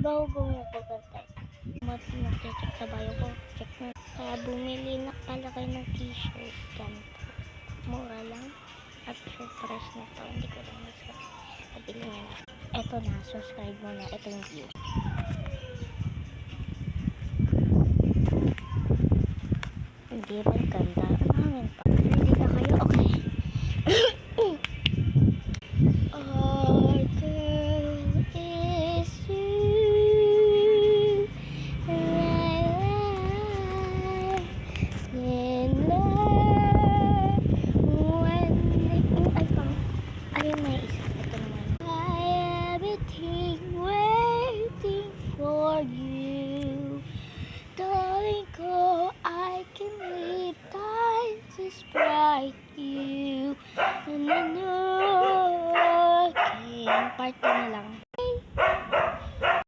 Bago ko kagantay. Mag-check sa bio ko. Check na. Kaya bumili na pala kayo ng t-shirt. Ganito. Mura lang. At yung price na to. Hindi ko lang nasa. Pabili nyo na. Eto na. Subscribe mo na. Ito yung view. Hindi rin ganda.